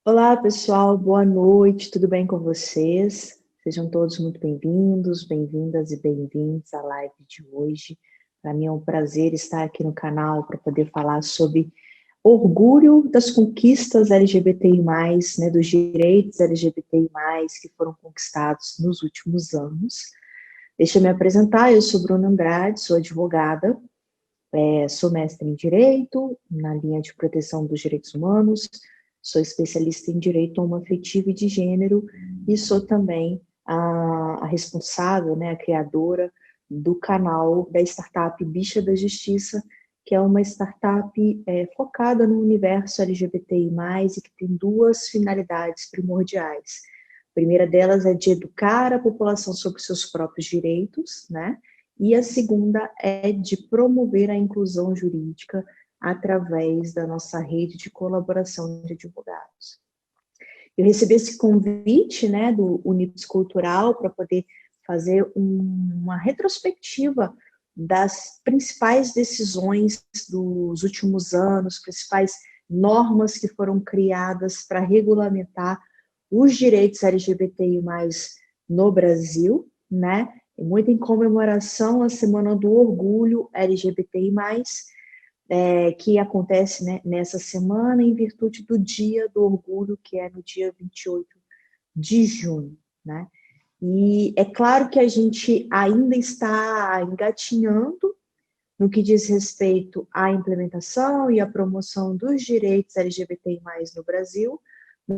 Olá, pessoal, boa noite, tudo bem com vocês? Sejam todos muito bem-vindos, bem-vindas e bem-vindos à live de hoje. Para mim é um prazer estar aqui no canal para poder falar sobre orgulho das conquistas LGBTI+, né, dos direitos LGBTI+, que foram conquistados nos últimos anos. Deixa eu me apresentar, eu sou Bruna Andrade, sou advogada, sou mestre em Direito, na linha de proteção dos direitos humanos, sou especialista em Direito Homoafetivo e de Gênero e sou também a responsável, né, a criadora do canal da startup Bicha da Justiça, que é uma startup focada no universo LGBTI+, e que tem duas finalidades primordiais. A primeira delas é de educar a população sobre seus próprios direitos, né? E a segunda é de promover a inclusão jurídica através da nossa rede de colaboração de advogados. Eu recebi esse convite, né, do Unips Cultural para poder fazer uma retrospectiva das principais decisões dos últimos anos, principais normas que foram criadas para regulamentar os direitos LGBTI+, no Brasil, né? Muito em comemoração à Semana do Orgulho LGBTI+, que acontece, né, nessa semana em virtude do Dia do Orgulho, que é no dia 28 de junho, né? E é claro que a gente ainda está engatinhando no que diz respeito à implementação e à promoção dos direitos LGBTI+, no Brasil,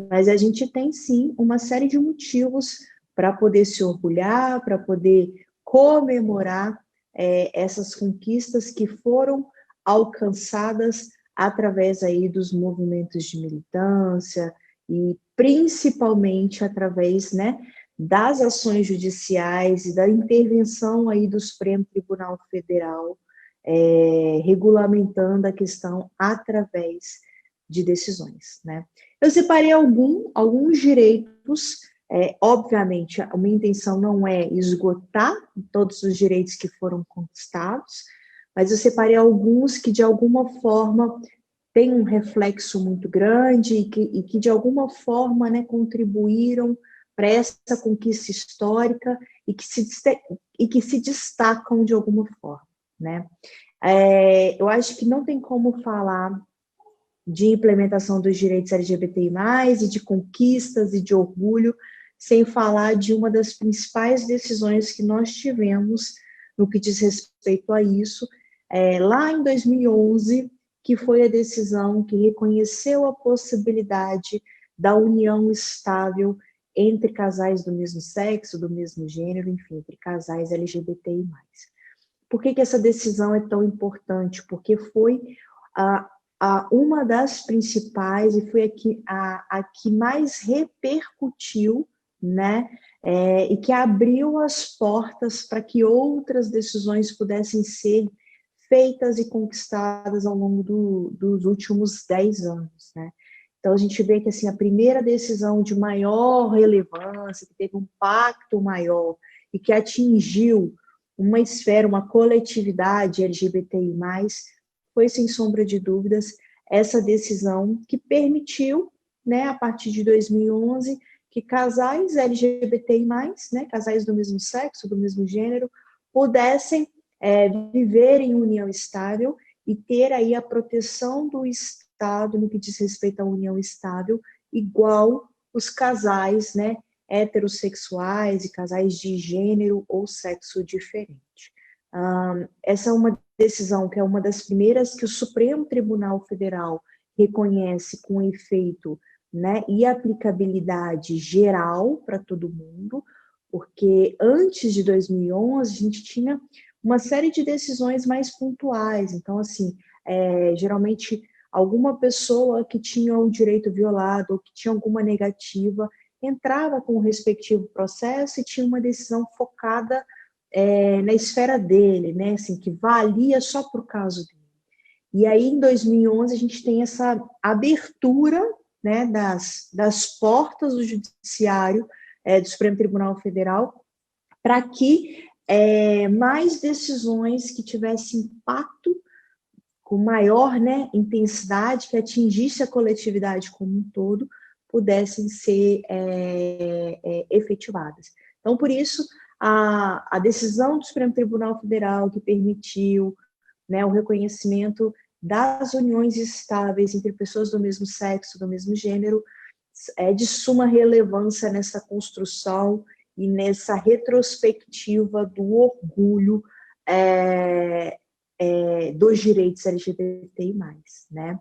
mas a gente tem sim uma série de motivos para poder se orgulhar, para poder comemorar essas conquistas que foram alcançadas através aí dos movimentos de militância e principalmente através, né, das ações judiciais e da intervenção aí do Supremo Tribunal Federal, regulamentando a questão através de decisões, né? Eu separei alguns direitos, obviamente, a minha intenção não é esgotar todos os direitos que foram conquistados, mas eu separei alguns que, de alguma forma, têm um reflexo muito grande e que de alguma forma, né, contribuíram para essa conquista histórica e que se destacam de alguma forma, né? Eu acho que não tem como falar de implementação dos direitos LGBTI+, e de conquistas e de orgulho, sem falar de uma das principais decisões que nós tivemos no que diz respeito a isso, lá em 2011, que foi a decisão que reconheceu a possibilidade da união estável entre casais do mesmo sexo, do mesmo gênero, enfim, entre casais LGBTI+. Por que essa decisão é tão importante? Porque foi uma das principais e foi a que mais repercutiu, né? E que abriu as portas para que outras decisões pudessem ser feitas e conquistadas ao longo dos últimos 10 anos, né? Então, a gente vê que assim, a primeira decisão de maior relevância, que teve um impacto maior e que atingiu uma esfera, uma coletividade LGBTI+, foi, sem sombra de dúvidas, essa decisão que permitiu, né, a partir de 2011, que casais LGBTI+, né, casais do mesmo sexo, do mesmo gênero, pudessem viver em união estável e ter aí a proteção do Estado no que diz respeito à união estável, igual os casais, né, heterossexuais e casais de gênero ou sexo diferente. Essa é uma decisão que é uma das primeiras que o Supremo Tribunal Federal reconhece com efeito, né, e aplicabilidade geral para todo mundo, porque antes de 2011 a gente tinha uma série de decisões mais pontuais. Então, assim, geralmente alguma pessoa que tinha o direito violado ou que tinha alguma negativa entrava com o respectivo processo e tinha uma decisão focada na esfera dele, né? Assim, que valia só para o caso dele. E aí, em 2011, a gente tem essa abertura, né, das portas do Judiciário, do Supremo Tribunal Federal, para que mais decisões que tivessem impacto com maior, né, intensidade, que atingisse a coletividade como um todo, pudessem ser efetivadas. Então, por isso, a decisão do Supremo Tribunal Federal que permitiu, né, o reconhecimento das uniões estáveis entre pessoas do mesmo sexo, do mesmo gênero, é de suma relevância nessa construção e nessa retrospectiva do orgulho dos direitos LGBTI+, né?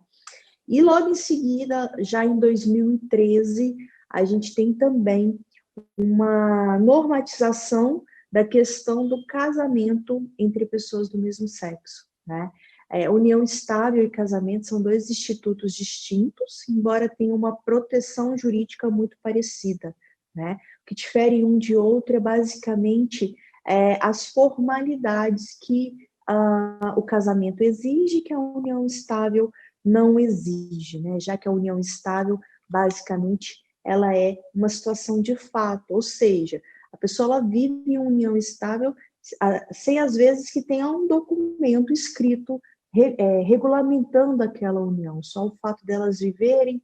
E logo em seguida, já em 2013, a gente tem também uma normatização da questão do casamento entre pessoas do mesmo sexo, né? União estável e casamento são dois institutos distintos, embora tenham uma proteção jurídica muito parecida, né? O que difere um de outro é basicamente as formalidades que o casamento exige, que a união estável não exige, né? Já que a união estável, basicamente, ela é uma situação de fato, ou seja, a pessoa ela vive em união estável sem, às vezes, que tenha um documento escrito regulamentando aquela união, só o fato delas viverem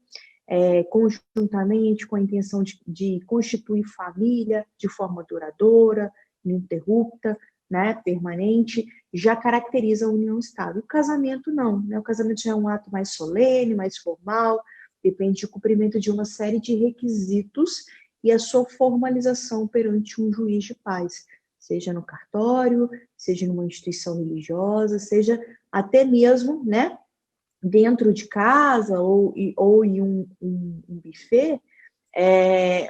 conjuntamente com a intenção de constituir família de forma duradoura, ininterrupta, né, permanente, já caracteriza a união estável. O casamento não, né? O casamento já é um ato mais solene, mais formal, depende do cumprimento de uma série de requisitos e a sua formalização perante um juiz de paz, seja no cartório, seja numa instituição religiosa, seja até mesmo, né, dentro de casa ou em um buffet,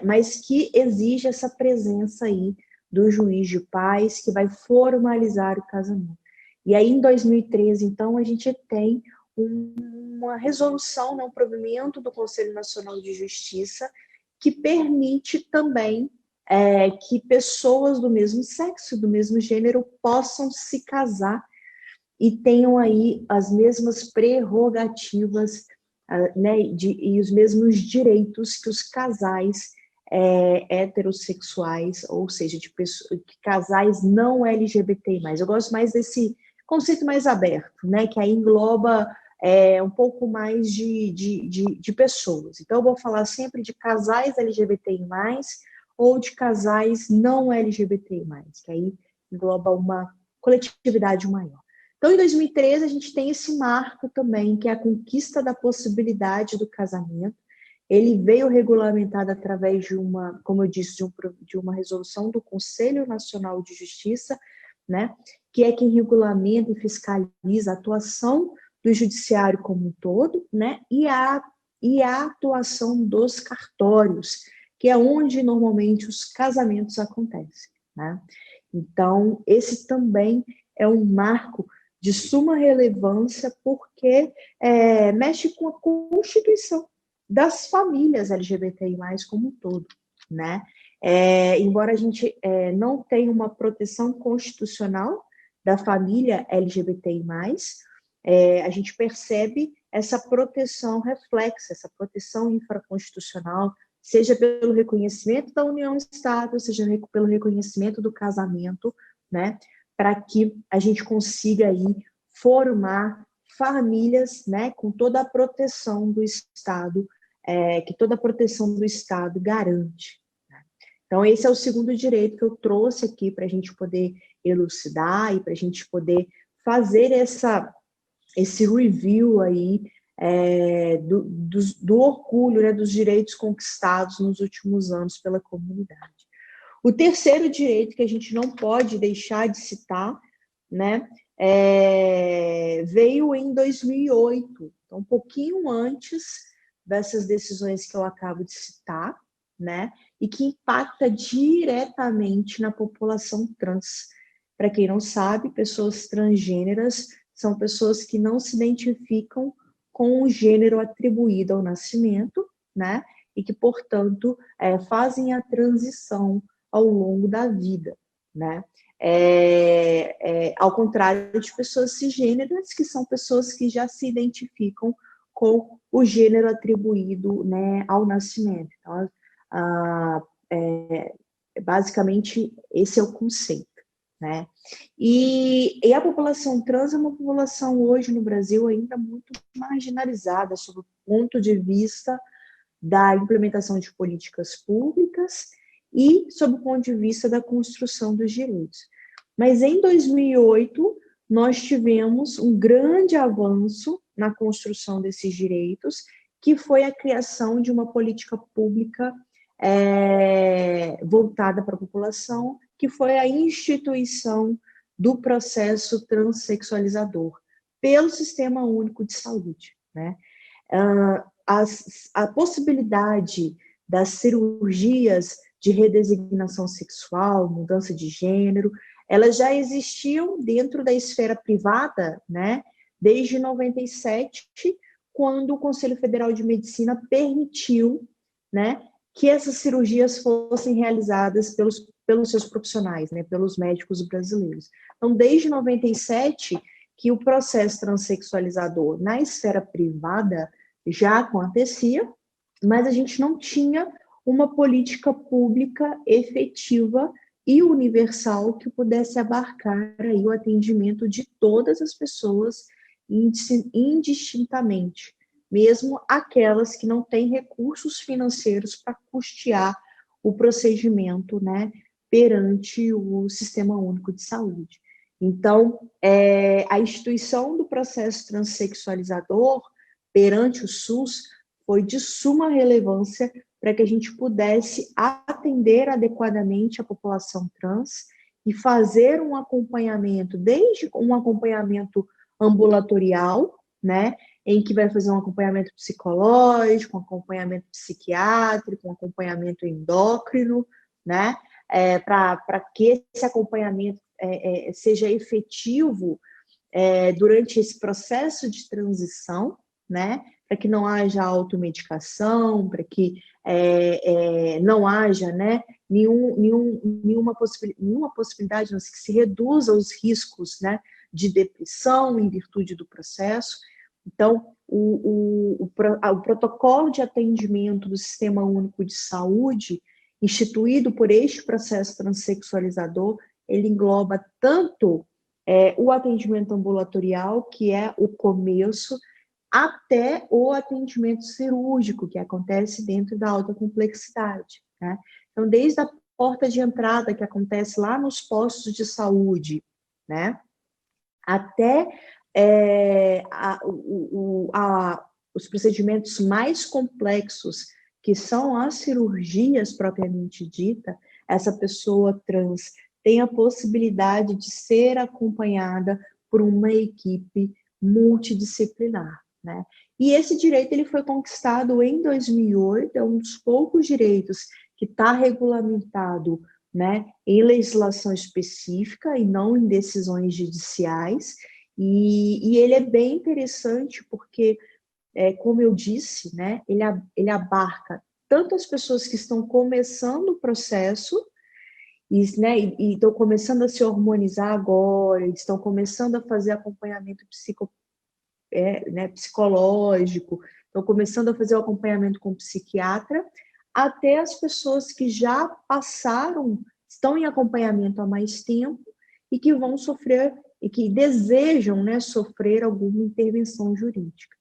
mas que exige essa presença aí do juiz de paz que vai formalizar o casamento. E aí, em 2013, então, a gente tem uma resolução, né, um provimento do Conselho Nacional de Justiça que permite também que pessoas do mesmo sexo, do mesmo gênero, possam se casar e tenham aí as mesmas prerrogativas, né, e os mesmos direitos que os casais heterossexuais, ou seja, de casais não LGBTI+. Eu gosto mais desse conceito mais aberto, né, que aí engloba um pouco mais de pessoas. Então, eu vou falar sempre de casais LGBTI+, ou de casais não LGBTI+, que aí engloba uma coletividade maior. Então, em 2013, a gente tem esse marco também, que é a conquista da possibilidade do casamento. Ele veio regulamentado através de uma, como eu disse, de uma resolução do Conselho Nacional de Justiça, né, que é quem regulamenta e fiscaliza a atuação do judiciário como um todo, né, e a atuação dos cartórios, que é onde normalmente os casamentos acontecem, né? Então, esse também é um marco de suma relevância, porque mexe com a constituição das famílias LGBTI+, como um todo, né? Embora a gente não tenha uma proteção constitucional da família LGBTI+, a gente percebe essa proteção reflexa, essa proteção infraconstitucional, seja pelo reconhecimento da união estável, seja pelo reconhecimento do casamento, né? Para que a gente consiga aí formar famílias, né, com toda a proteção do Estado, que toda a proteção do Estado garante. Né? Então, esse é o segundo direito que eu trouxe aqui para a gente poder elucidar e para a gente poder fazer esse review aí do orgulho, né, dos direitos conquistados nos últimos anos pela comunidade. O terceiro direito que a gente não pode deixar de citar, né, veio em 2008, então um pouquinho antes dessas decisões que eu acabo de citar, né, e que impacta diretamente na população trans. Para quem não sabe, pessoas transgêneras são pessoas que não se identificam com o gênero atribuído ao nascimento, né, e que, portanto, fazem a transição ao longo da vida, né? Ao contrário de pessoas cisgêneras, que são pessoas que já se identificam com o gênero atribuído, né, ao nascimento. Então, basicamente, esse é o conceito, né? E a população trans é uma população hoje no Brasil ainda muito marginalizada sob o ponto de vista da implementação de políticas públicas e sob o ponto de vista da construção dos direitos. Mas em 2008, nós tivemos um grande avanço na construção desses direitos, que foi a criação de uma política pública voltada para a população, que foi a instituição do processo transexualizador pelo Sistema Único de Saúde, né? A possibilidade das cirurgias de redesignação sexual, mudança de gênero, elas já existiam dentro da esfera privada, né, desde 97, quando o Conselho Federal de Medicina permitiu, né, que essas cirurgias fossem realizadas pelos seus profissionais, né, pelos médicos brasileiros. Então, desde 97, que o processo transexualizador na esfera privada já acontecia, mas a gente não tinha uma política pública efetiva e universal que pudesse abarcar aí o atendimento de todas as pessoas indistintamente, mesmo aquelas que não têm recursos financeiros para custear o procedimento, né, perante o Sistema Único de Saúde. Então, a instituição do processo transexualizador perante o SUS foi de suma relevância para que a gente pudesse atender adequadamente a população trans e fazer um acompanhamento, desde um acompanhamento ambulatorial, né, em que vai fazer um acompanhamento psicológico, um acompanhamento psiquiátrico, um acompanhamento endócrino, né, para que esse acompanhamento seja efetivo durante esse processo de transição, né, para que não haja automedicação, para que não haja, né, nenhuma possibilidade, que se reduza os riscos, né, de depressão em virtude do processo. Então, o protocolo de atendimento do Sistema Único de Saúde, instituído por este processo transexualizador, ele engloba tanto o atendimento ambulatorial, que é o começo, até o atendimento cirúrgico, que acontece dentro da alta complexidade, né? Então, desde a porta de entrada, que acontece lá nos postos de saúde, né, até os procedimentos mais complexos, que são as cirurgias propriamente dita, essa pessoa trans tem a possibilidade de ser acompanhada por uma equipe multidisciplinar, né? E esse direito ele foi conquistado em 2008, é um dos poucos direitos que está regulamentado, né, em legislação específica e não em decisões judiciais, e ele é bem interessante porque, como eu disse, né, ele abarca tanto as pessoas que estão começando o processo, né, e estão começando a se hormonizar agora, estão começando a fazer acompanhamento né, psicológico, estão começando a fazer o acompanhamento com psiquiatra, até as pessoas que já passaram, estão em acompanhamento há mais tempo e que vão sofrer, e que desejam, né, sofrer alguma intervenção jurídica.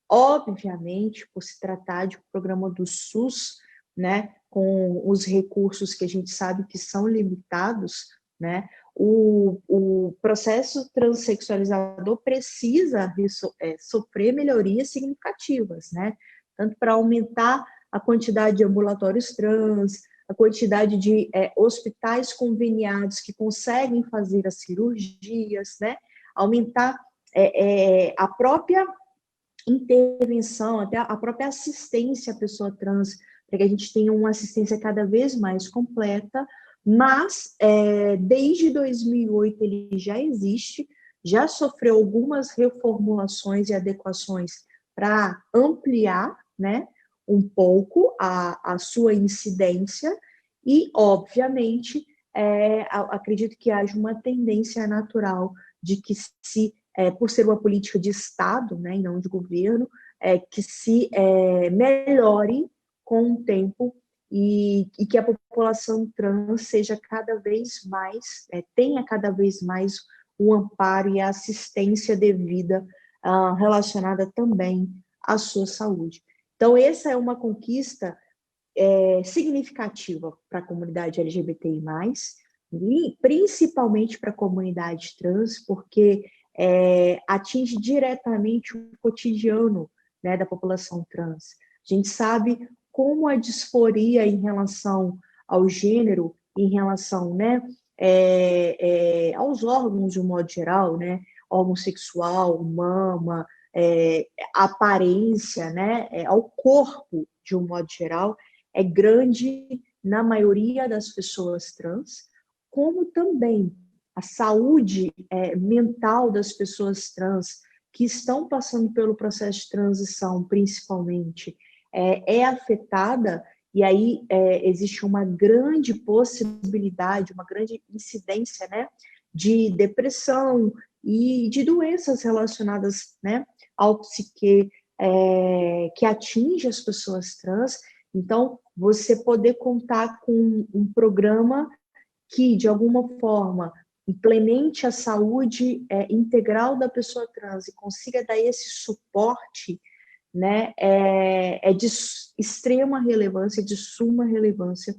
Obviamente, por se tratar de um programa do SUS, né, com os recursos que a gente sabe que são limitados, né, o processo transexualizador precisa sofrer melhorias significativas, né, tanto para aumentar a quantidade de ambulatórios trans, a quantidade de hospitais conveniados que conseguem fazer as cirurgias, né, aumentar a própria intervenção, até a própria assistência à pessoa trans, para que a gente tenha uma assistência cada vez mais completa, mas desde 2008 ele já existe, já sofreu algumas reformulações e adequações para ampliar, né, um pouco a sua incidência e, obviamente, acredito que haja uma tendência natural de que por ser uma política de Estado, né, e não de governo, que se melhore com o tempo e que a população trans seja cada vez mais, tenha cada vez mais o amparo e a assistência devida relacionada também à sua saúde. Então, essa é uma conquista significativa para a comunidade LGBTI+, principalmente para a comunidade trans, porque atinge diretamente o cotidiano, né, da população trans. A gente sabe como a disforia em relação ao gênero, em relação, né, aos órgãos de um modo geral, né, órgão sexual, mama, aparência, né, ao corpo de um modo geral, é grande na maioria das pessoas trans, como também a saúde mental das pessoas trans que estão passando pelo processo de transição, principalmente, é afetada, e aí existe uma grande possibilidade, uma grande incidência, né, de depressão e de doenças relacionadas, né, ao psique, que atinge as pessoas trans. Então, você poder contar com um programa que, de alguma forma, implemente a saúde integral da pessoa trans e consiga dar esse suporte, né, de extrema relevância, de suma relevância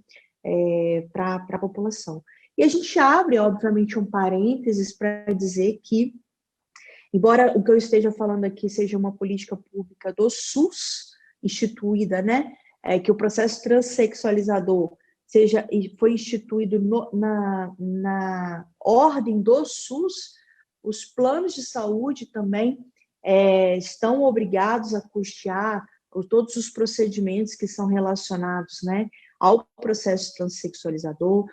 para a população. E a gente abre, obviamente, um parênteses para dizer que, embora o que eu esteja falando aqui seja uma política pública do SUS, instituída, né, que o processo transexualizador foi instituído na ordem do SUS, os planos de saúde também estão obrigados a custear todos os procedimentos que são relacionados, né, ao processo transexualizador,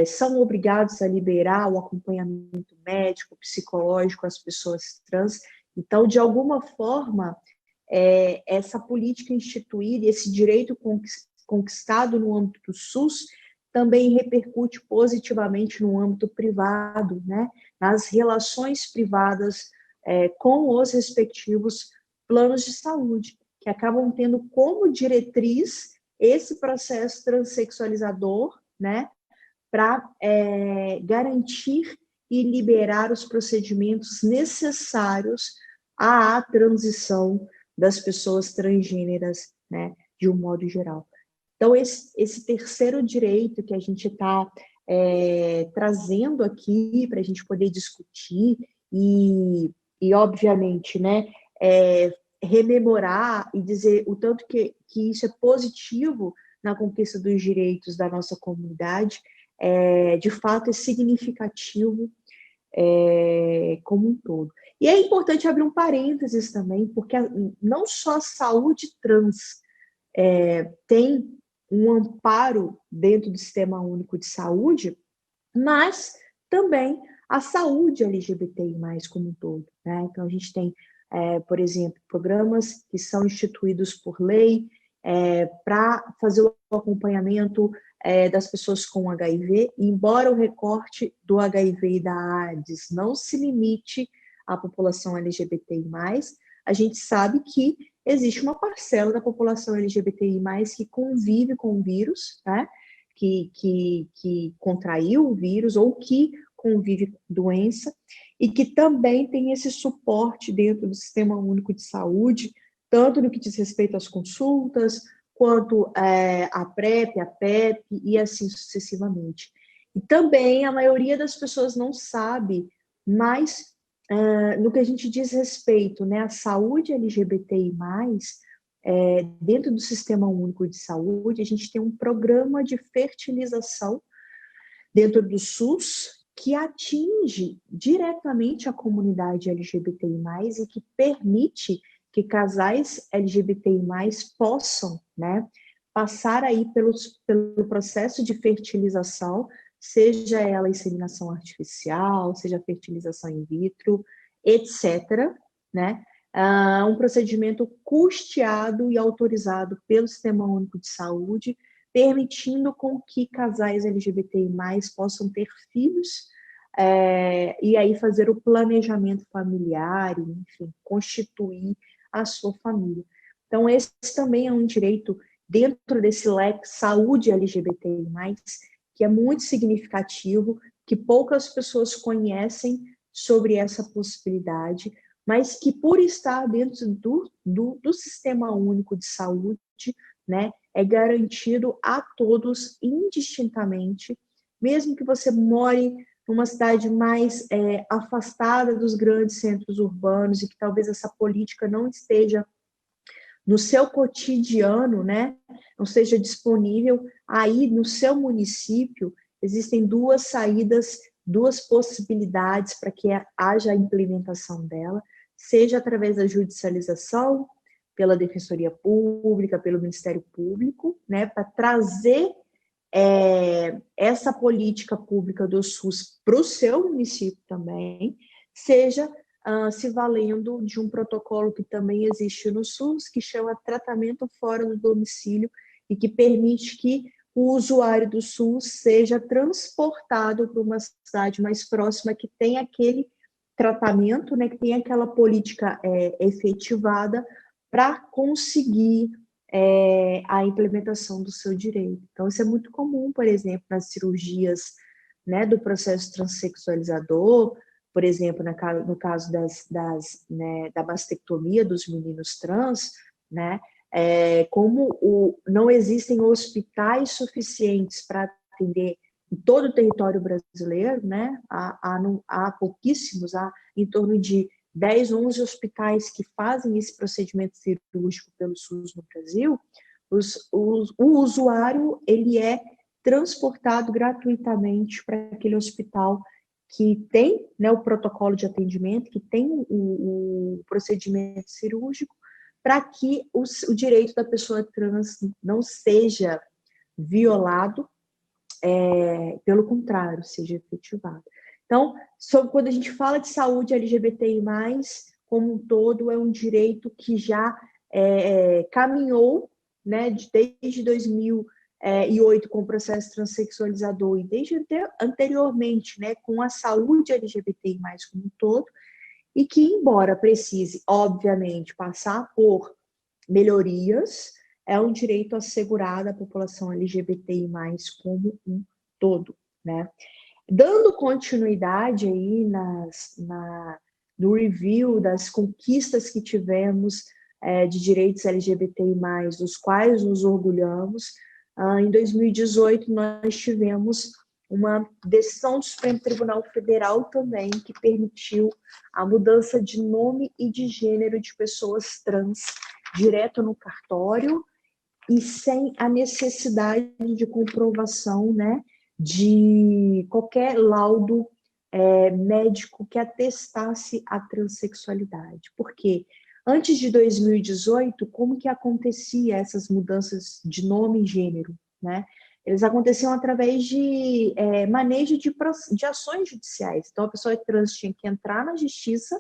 são obrigados a liberar o acompanhamento médico, psicológico às pessoas trans. Então, de alguma forma, essa política instituída, esse direito conquistado no âmbito do SUS, também repercute positivamente no âmbito privado, né, nas relações privadas com os respectivos planos de saúde, que acabam tendo como diretriz esse processo transexualizador, né, para garantir e liberar os procedimentos necessários à transição das pessoas transgêneras, né, de um modo geral. Então, esse terceiro direito que a gente está trazendo aqui para a gente poder discutir e obviamente, né, rememorar e dizer o tanto que isso é positivo na conquista dos direitos da nossa comunidade, de fato é significativo como um todo. E é importante abrir um parênteses também, porque não só a saúde trans tem um amparo dentro do Sistema Único de Saúde, mas também a saúde LGBTI+, como um todo, né? Então, a gente tem, por exemplo, programas que são instituídos por lei para fazer o acompanhamento das pessoas com HIV, embora o recorte do HIV e da AIDS não se limite à população LGBTI+, a gente sabe que existe uma parcela da população LGBTI+, que convive com o vírus, né? Que contraiu o vírus ou que convive com doença e que também tem esse suporte dentro do Sistema Único de Saúde, tanto no que diz respeito às consultas, quanto a PrEP, a PEP e assim sucessivamente. E também a maioria das pessoas não sabe, mas no que a gente diz respeito, né, à saúde LGBTI+, dentro do Sistema Único de Saúde, a gente tem um programa de fertilização dentro do SUS que atinge diretamente a comunidade LGBTI+, e que permite que casais LGBTI+, possam, né, passar aí pelo processo de fertilização, seja ela inseminação artificial, seja fertilização in vitro, etc., né? Um procedimento custeado e autorizado pelo Sistema Único de Saúde, permitindo com que casais LGBTI+, possam ter filhos, e aí fazer o planejamento familiar, enfim, constituir a sua família. Então, esse também é um direito dentro desse leque saúde LGBTI+, que é muito significativo, que poucas pessoas conhecem sobre essa possibilidade, mas que por estar dentro do Sistema Único de Saúde, né, é garantido a todos indistintamente, mesmo que você more numa cidade mais afastada dos grandes centros urbanos e que talvez essa política não esteja no seu cotidiano, né, não seja disponível, aí no seu município existem duas saídas, duas possibilidades para que haja a implementação dela, seja através da judicialização, pela Defensoria Pública, pelo Ministério Público, né, para trazer essa política pública do SUS para o seu município também, seja se valendo de um protocolo que também existe no SUS, que chama tratamento fora do domicílio e que permite que o usuário do SUS seja transportado para uma cidade mais próxima que tem aquele tratamento, né, que tem aquela política efetivada para conseguir a implementação do seu direito. Então, isso é muito comum, por exemplo, nas cirurgias, né, do processo transexualizador, por exemplo, no caso né, da mastectomia dos meninos trans, né, não existem hospitais suficientes para atender em todo o território brasileiro, né, há pouquíssimos, há em torno de 10, 11 hospitais que fazem esse procedimento cirúrgico pelo SUS no Brasil, o usuário ele é transportado gratuitamente para aquele hospital que tem, né, o protocolo de atendimento, que tem o procedimento cirúrgico, para que o direito da pessoa trans não seja violado, pelo contrário, seja efetivado. Então, quando a gente fala de saúde LGBTI+, como um todo, é um direito que já caminhou, né, desde 2008 com o processo transexualizador e desde anteriormente, né, com a saúde LGBTI+, como um todo, e que, embora precise, obviamente, passar por melhorias, é um direito assegurado à população LGBTI+, como um todo, né? Dando continuidade aí no review das conquistas que tivemos de direitos LGBTI+, dos quais nos orgulhamos, em 2018 nós tivemos uma decisão do Supremo Tribunal Federal também que permitiu a mudança de nome e de gênero de pessoas trans direto no cartório e sem a necessidade de comprovação, né, de qualquer laudo médico que atestasse a transexualidade. Por quê? Antes de 2018, como que acontecia essas mudanças de nome e gênero, né? Eles aconteciam através de manejo de ações judiciais. Então, a pessoa trans tinha que entrar na justiça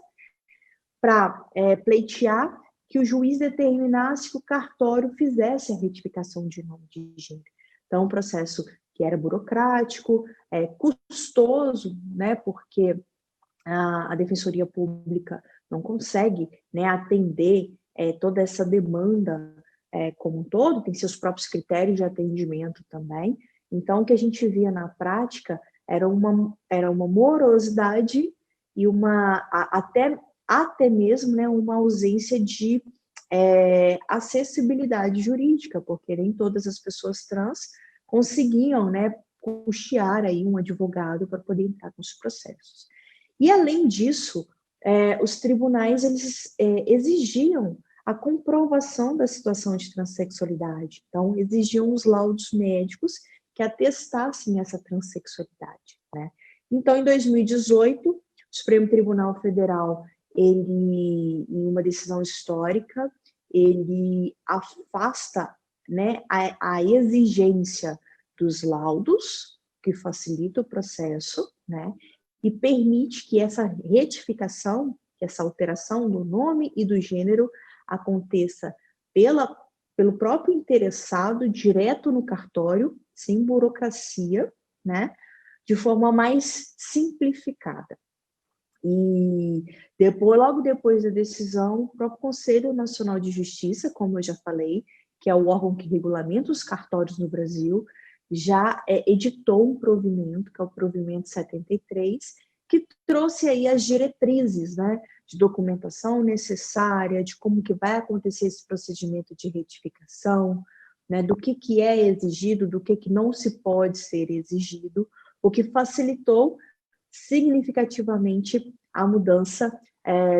para pleitear que o juiz determinasse que o cartório fizesse a retificação de nome de gênero. Então, um processo que era burocrático, custoso, né, porque a Defensoria Pública não consegue, né, atender toda essa demanda como um todo, tem seus próprios critérios de atendimento também. Então, o que a gente via na prática era uma morosidade e até mesmo, né, uma ausência de acessibilidade jurídica, porque nem todas as pessoas trans conseguiam, né, custear aí um advogado para poder entrar com os processos. E, além disso, os tribunais eles, exigiam a comprovação da situação de transexualidade. Então, exigiam os laudos médicos que atestassem essa transexualidade, né? Então, em 2018, o Supremo Tribunal Federal, ele, em uma decisão histórica, ele afasta, né, a exigência dos laudos, que facilita o processo, né, e permite que essa retificação, que essa alteração do nome e do gênero aconteça pelo próprio interessado, direto no cartório, sem burocracia, né, de forma mais simplificada. E logo depois da decisão, o próprio Conselho Nacional de Justiça, como eu já falei, que é o órgão que regulamenta os cartórios no Brasil, já editou um provimento, que é o provimento 73, que trouxe aí as diretrizes, né, de documentação necessária, de como que vai acontecer esse procedimento de retificação, né, do que é exigido, do que não se pode ser exigido, o que facilitou significativamente a mudança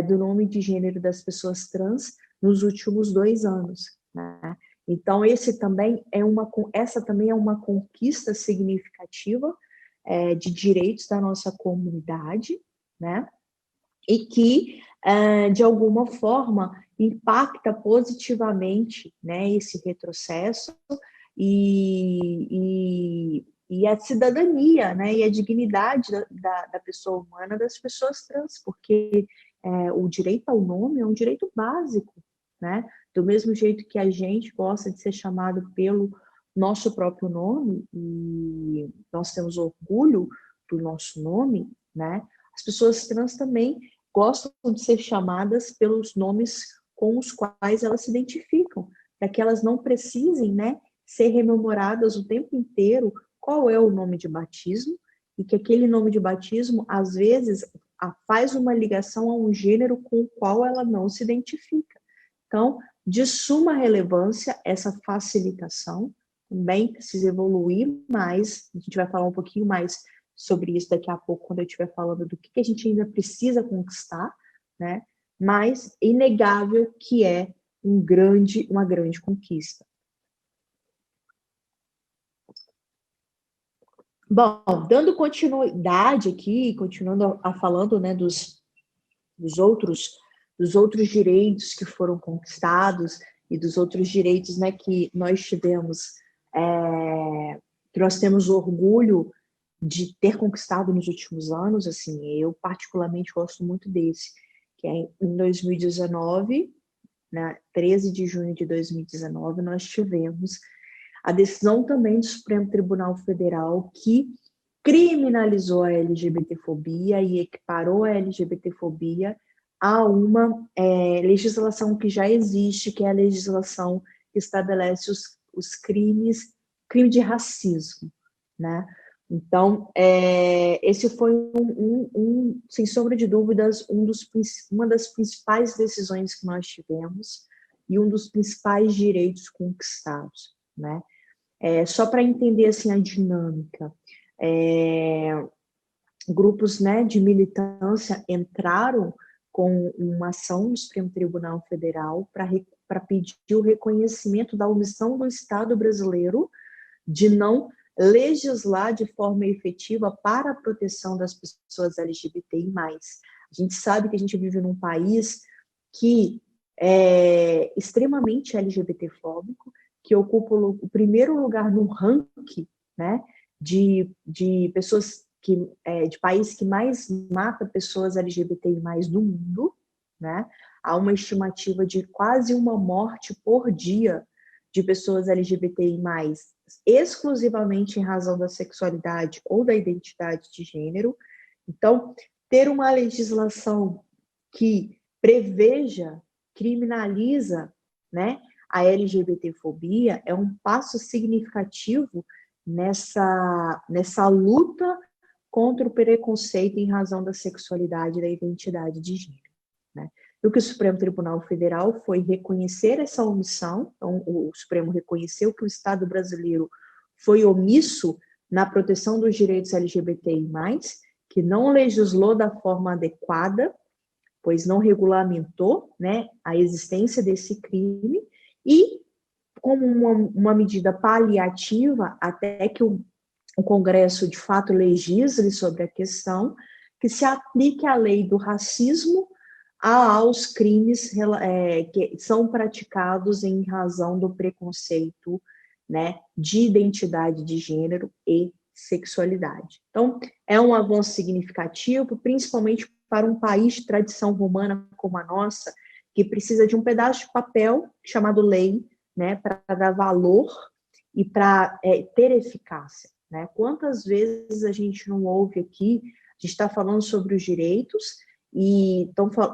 do nome de gênero das pessoas trans nos últimos 2 anos, né? Então, essa também é uma conquista significativa de direitos da nossa comunidade, né? E que, de alguma forma, impacta positivamente, né, esse retrocesso e a cidadania, né, e a dignidade da pessoa humana, das pessoas trans, porque o direito ao nome é um direito básico, né? Do mesmo jeito que a gente gosta de ser chamado pelo nosso próprio nome, e nós temos orgulho do nosso nome, né? As pessoas trans também gostam de ser chamadas pelos nomes com os quais elas se identificam, para que elas não precisem, né, ser rememoradas o tempo inteiro qual é o nome de batismo, e que aquele nome de batismo, às vezes, faz uma ligação a um gênero com o qual ela não se identifica. Então, de suma relevância essa facilitação, também precisa evoluir mais, a gente vai falar um pouquinho mais sobre isso daqui a pouco, quando eu estiver falando do que a gente ainda precisa conquistar, né? Mas é inegável que é uma grande conquista. Bom, dando continuidade aqui, continuando falando, né, dos outros direitos que foram conquistados e dos outros direitos, né, que nós tivemos, que nós temos orgulho de ter conquistado nos últimos anos. Assim, eu particularmente gosto muito desse, que é em 2019, né, 13 de junho de 2019, nós tivemos a decisão também do Supremo Tribunal Federal que criminalizou a LGBTfobia e equiparou a LGBTfobia a uma legislação que já existe, que é a legislação que estabelece os crimes, crime de racismo, né? Então, esse foi sem sombra de dúvidas, uma das principais decisões que nós tivemos e um dos principais direitos conquistados, né? Só para entender assim a dinâmica, grupos, né, de militância entraram com uma ação no Supremo Tribunal Federal para pedir o reconhecimento da omissão do Estado brasileiro de não legislar de forma efetiva para a proteção das pessoas LGBTI+. A gente sabe que a gente vive num país que é extremamente LGBTfóbico, que ocupa o primeiro lugar no ranking, né, de pessoas de país que mais mata pessoas LGBTI+ no mundo, né? Há uma estimativa de quase uma morte por dia de pessoas LGBTI+, exclusivamente em razão da sexualidade ou da identidade de gênero. Então, ter uma legislação que preveja, criminaliza, né, a LGBTfobia é um passo significativo nessa luta contra o preconceito em razão da sexualidade e da identidade de gênero, né? E o que o Supremo Tribunal Federal foi reconhecer essa omissão. Então, o Supremo reconheceu que o Estado brasileiro foi omisso na proteção dos direitos LGBTI+, que não legislou da forma adequada, pois não regulamentou, né, a existência desse crime, e como uma medida paliativa, até que o Congresso de fato legisle sobre a questão, que se aplique a lei do racismo aos crimes que são praticados em razão do preconceito, né, de identidade de gênero e sexualidade. Então, é um avanço significativo, principalmente para um país de tradição romana como a nossa, que precisa de um pedaço de papel chamado lei, né, para dar valor e para ter eficácia, né? Quantas vezes a gente não ouve aqui, a gente está falando sobre os direitos, e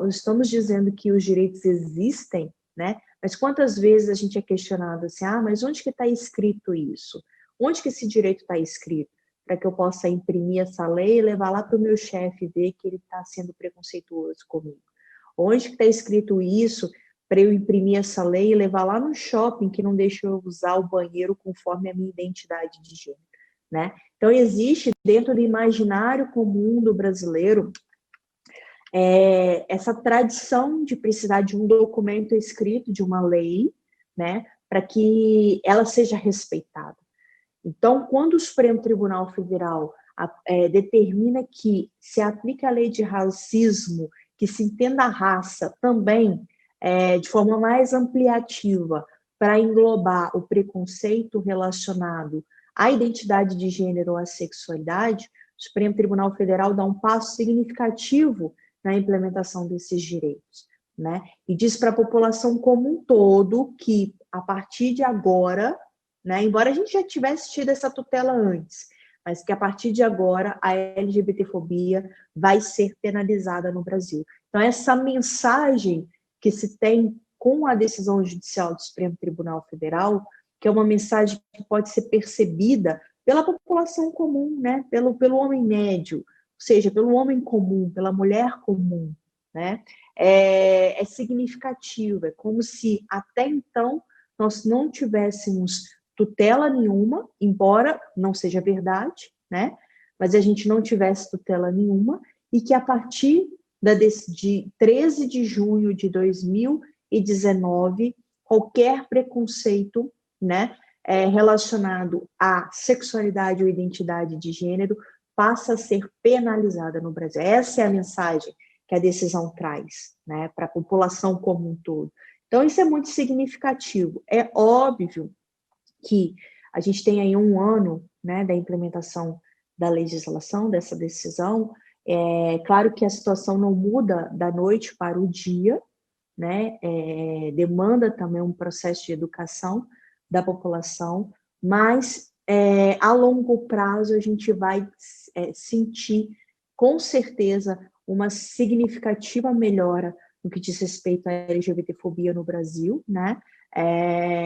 estamos dizendo que os direitos existem, né? Mas quantas vezes a gente é questionado assim, mas onde que está escrito isso? Onde que esse direito está escrito? Para que eu possa imprimir essa lei e levar lá para o meu chefe ver que ele está sendo preconceituoso comigo. Onde que está escrito isso para eu imprimir essa lei e levar lá no shopping que não deixa eu usar o banheiro conforme a minha identidade de gênero, né? Então, existe dentro do imaginário comum do brasileiro essa tradição de precisar de um documento escrito, de uma lei, né, para que ela seja respeitada. Então, quando o Supremo Tribunal Federal determina que se aplica a lei de racismo, que se entenda a raça também de forma mais ampliativa para englobar o preconceito relacionado à identidade de gênero ou à sexualidade, o Supremo Tribunal Federal dá um passo significativo na implementação desses direitos, né? E diz para a população como um todo que, a partir de agora, né, embora a gente já tivesse tido essa tutela antes, mas que a partir de agora a LGBTfobia vai ser penalizada no Brasil. Então, essa mensagem que se tem com a decisão judicial do Supremo Tribunal Federal, que é uma mensagem que pode ser percebida pela população comum, né, pelo homem médio, ou seja, pelo homem comum, pela mulher comum, né, é significativo. É como se até então nós não tivéssemos tutela nenhuma, embora não seja verdade, né? Mas a gente não tivesse tutela nenhuma e que a partir de 13 de junho de 2019, qualquer preconceito, né, relacionado à sexualidade ou identidade de gênero passa a ser penalizada no Brasil. Essa é a mensagem que a decisão traz, né, para a população como um todo. Então, isso é muito significativo. É óbvio que a gente tem aí 1 ano, né, da implementação da legislação, dessa decisão. É claro que a situação não muda da noite para o dia, né, demanda também um processo de educação da população, mas a longo prazo a gente vai sentir, com certeza, uma significativa melhora no que diz respeito à LGBTfobia no Brasil, né,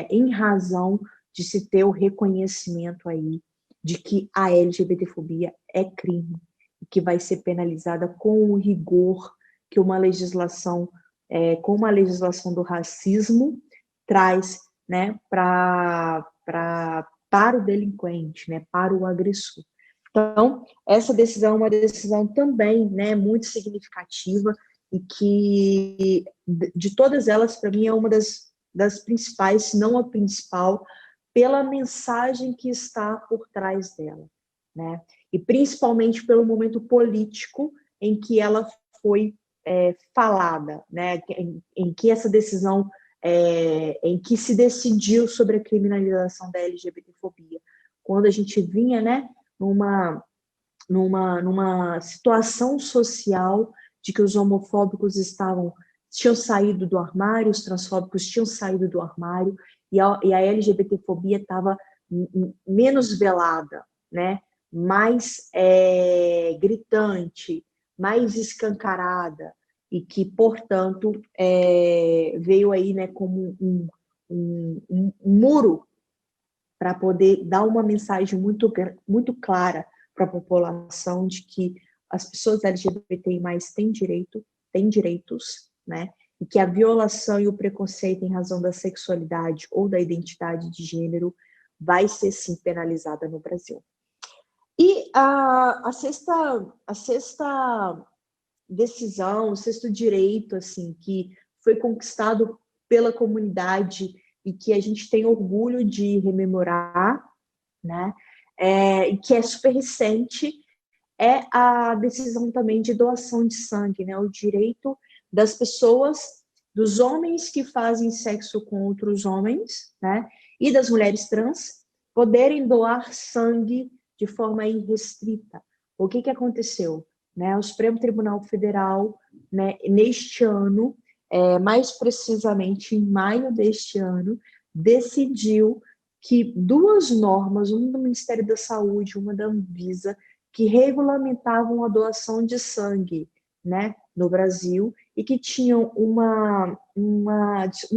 em razão de se ter o reconhecimento aí de que a LGBTfobia é crime, e que vai ser penalizada com o rigor que uma legislação, como a legislação do racismo, traz, né, para o delinquente, né, para o agressor. Então, essa decisão é uma decisão também, né, muito significativa e que, de todas elas, para mim, é uma das principais, se não a principal, pela mensagem que está por trás dela, né? E principalmente pelo momento político em que ela foi falada, né? Em que essa decisão, em que se decidiu sobre a criminalização da LGBTfobia, quando a gente vinha, né, numa situação social de que os homofóbicos tinham saído do armário, os transfóbicos tinham saído do armário, e a LGBTfobia estava menos velada, né? Mais gritante, mais escancarada, e que, portanto, veio aí, né, como um muro para poder dar uma mensagem muito, muito clara para a população de que as pessoas LGBTI+, têm direitos, né? E que a violação e o preconceito em razão da sexualidade ou da identidade de gênero vai ser, sim, penalizada no Brasil. E a sexta decisão, o sexto direito, assim, que foi conquistado pela comunidade e que a gente tem orgulho de rememorar, né, e que é super recente, é a decisão também de doação de sangue, né, o direito das pessoas, dos homens que fazem sexo com outros homens, né, e das mulheres trans, poderem doar sangue de forma irrestrita. O que aconteceu? Né, o Supremo Tribunal Federal, né, neste ano, mais precisamente em maio deste ano, decidiu que 2 normas, uma do Ministério da Saúde, uma da Anvisa, que regulamentavam a doação de sangue, né, no Brasil, e que tinham um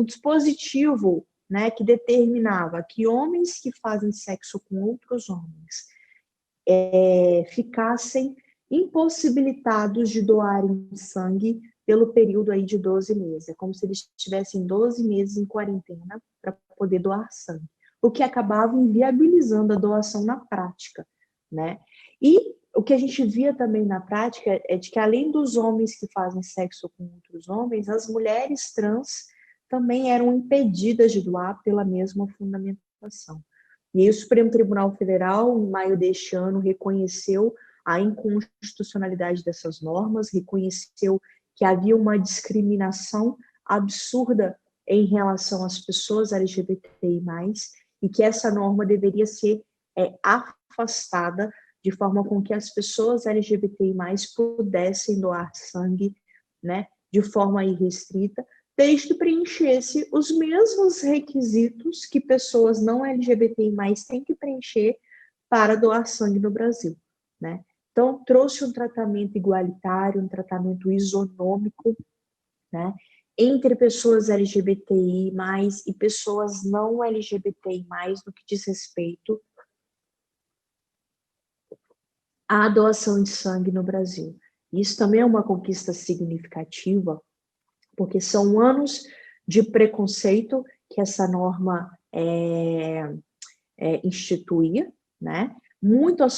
dispositivo, né, que determinava que homens que fazem sexo com outros homens ficassem impossibilitados de doarem sangue pelo período aí de 12 meses. É como se eles estivessem 12 meses em quarentena para poder doar sangue, o que acabava inviabilizando a doação na prática, né? E o que a gente via também na prática é de que, além dos homens que fazem sexo com outros homens, as mulheres trans também eram impedidas de doar pela mesma fundamentação. E o Supremo Tribunal Federal, em maio deste ano, reconheceu a inconstitucionalidade dessas normas, reconheceu que havia uma discriminação absurda em relação às pessoas LGBTI+, e que essa norma deveria ser afastada de forma com que as pessoas LGBTI+, pudessem doar sangue, né, de forma irrestrita, desde que preenchesse os mesmos requisitos que pessoas não LGBTI+, têm que preencher para doar sangue no Brasil, né? Então, trouxe um tratamento igualitário, um tratamento isonômico, né, entre pessoas LGBTI+, e pessoas não LGBTI+, no que diz respeito à doação de sangue no Brasil. Isso também é uma conquista significativa, porque são anos de preconceito que essa norma instituía, né?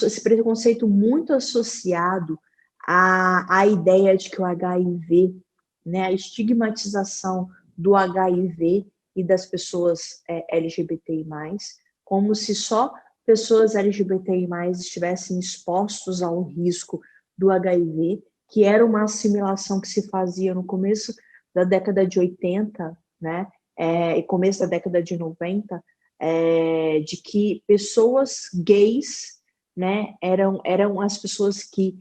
Esse preconceito muito associado à ideia de que o HIV, né, a estigmatização do HIV e das pessoas LGBTI+, como se só pessoas LGBTI+, estivessem expostos ao risco do HIV, que era uma assimilação que se fazia no começo da década de 80, né, e começo da década de 90, de que pessoas gays, né, eram as pessoas que